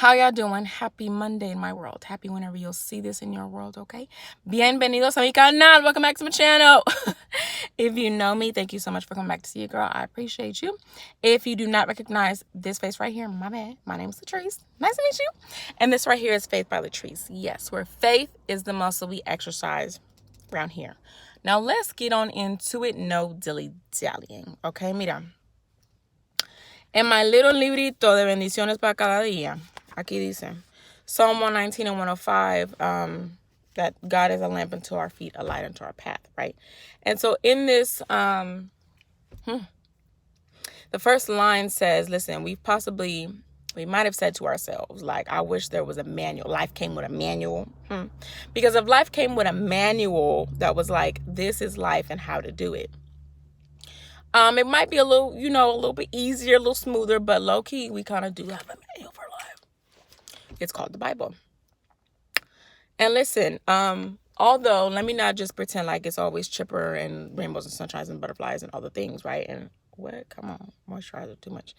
How y'all doing? Happy Monday in my world. Happy whenever you'll see this in your world, okay? Bienvenidos a mi canal. Welcome back to my channel. If you know me, thank you so much for coming back to see you, girl. I appreciate you. If you do not recognize this face right here, my bad. My name is Latrice. Nice to meet you. And this right here is Faith by Latrice. Yes, where faith is the muscle we exercise around here. Now, let's get on into it. No dilly-dallying, okay? Mira. En my little librito de bendiciones para cada día, aquí dice, Psalm 119 and 105, that God is a lamp unto our feet, a light unto our path, right? And so in this, the first line says, listen, we might have said to ourselves, like, I wish there was a manual. Life came with a manual. Because if life came with a manual that was like, this is life and how to do it, it might be a little bit easier, a little smoother, but low key, we kind of do have a manual for life. It's called the Bible. And listen, although let me not just pretend like it's always chipper and rainbows and sunshines and butterflies and all the things, right? And what? Come on, moisturizer too much.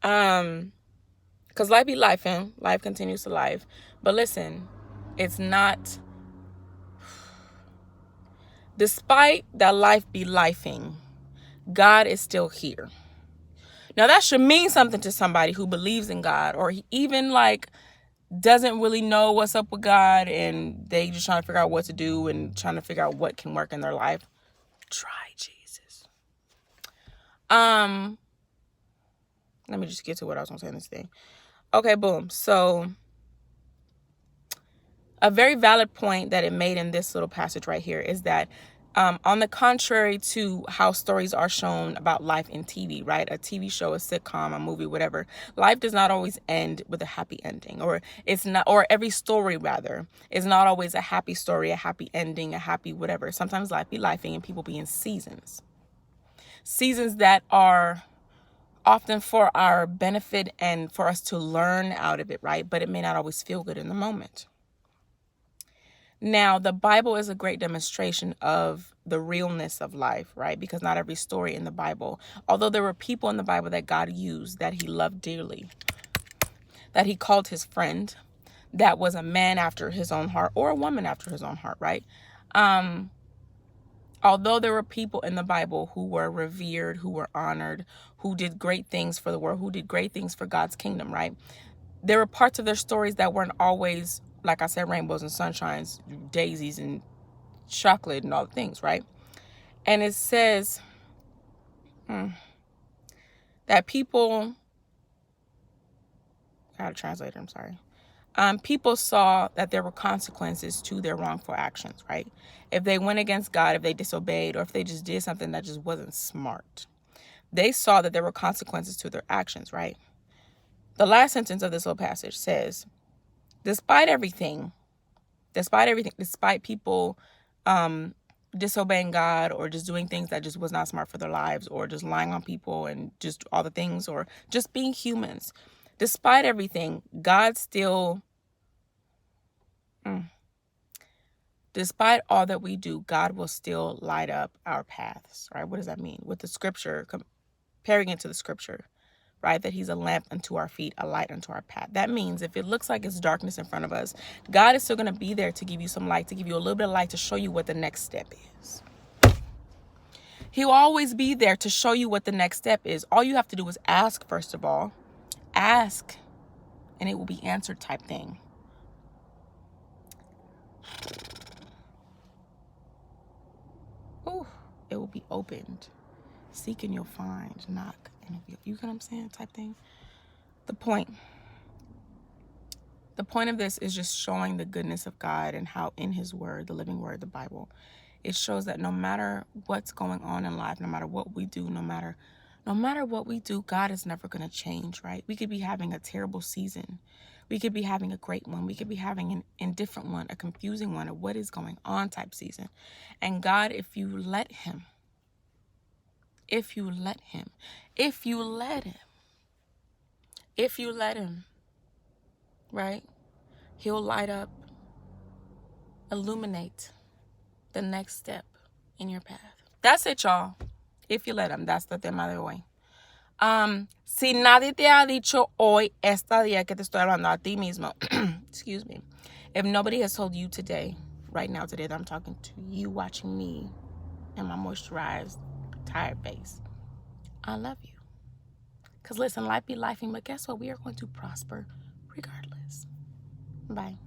Because life be life, and life continues to life. But listen, it's not. Despite that life be lifing, God is still here. Now that should mean something to somebody who believes in God, or even like doesn't really know what's up with God and they just trying to figure out what to do and trying to figure out what can work in their life. Try Jesus. Let me just get to what I was gonna say in this thing. Okay, boom. So a very valid point that it made in this little passage right here is that on the contrary to how stories are shown about life in TV, right? A TV show, a sitcom, a movie, whatever. Life does not always end with a happy ending, or every story rather is not always a happy story, a happy ending, a happy whatever. Sometimes life be lifing and people be in seasons that are often for our benefit and for us to learn out of it, right? But it may not always feel good in the moment. Now, the Bible is a great demonstration of the realness of life, right? Because not every story in the Bible, although there were people in the Bible that God used, that he loved dearly, that he called his friend, that was a man after his own heart or a woman after his own heart, right? Although there were people in the Bible who were revered, who were honored, who did great things for the world, who did great things for God's kingdom, right? There were parts of their stories that weren't always, like I said, rainbows and sunshines, daisies and chocolate and all the things, right? And it says that people, I gotta translate it, I'm sorry. People saw that there were consequences to their wrongful actions, right? If they went against God, if they disobeyed, or if they just did something that just wasn't smart, they saw that there were consequences to their actions, right? The last sentence of this little passage says, despite people disobeying God or just doing things that just was not smart for their lives, or just lying on people and just all the things, or just being humans, despite everything, God still, despite all that we do, God will still light up our paths, right? What does that mean? With the scripture, comparing it to the scripture, right? That he's a lamp unto our feet, a light unto our path. That means if it looks like it's darkness in front of us, God is still going to be there to give you some light, to give you a little bit of light, to show you what the next step is. He'll always be there to show you what the next step is. All you have to do is ask, first of all. Ask, and it will be answered type thing. Ooh, it will be opened. Seek and you'll find. Knock and you get what I'm saying? Type thing. The point of this is just showing the goodness of God and how in his word, the living word, the Bible, it shows that no matter what's going on in life, no matter what we do, no matter what we do, God is never going to change, right? We could be having a terrible season. We could be having a great one. We could be having an indifferent one, a confusing one, a what is going on type season. And God, if you let him, right? He'll light up, illuminate the next step in your path. That's it, y'all. If you let him, that's the tema de hoy. Si nadie te ha dicho hoy, esta día que te estoy hablando a ti mismo, excuse me, if nobody has told you today, right now, today that I'm talking to you, watching me and my moisturized, tired face, I love you. Because listen, life be lifing, but guess what? We are going to prosper regardless. Bye.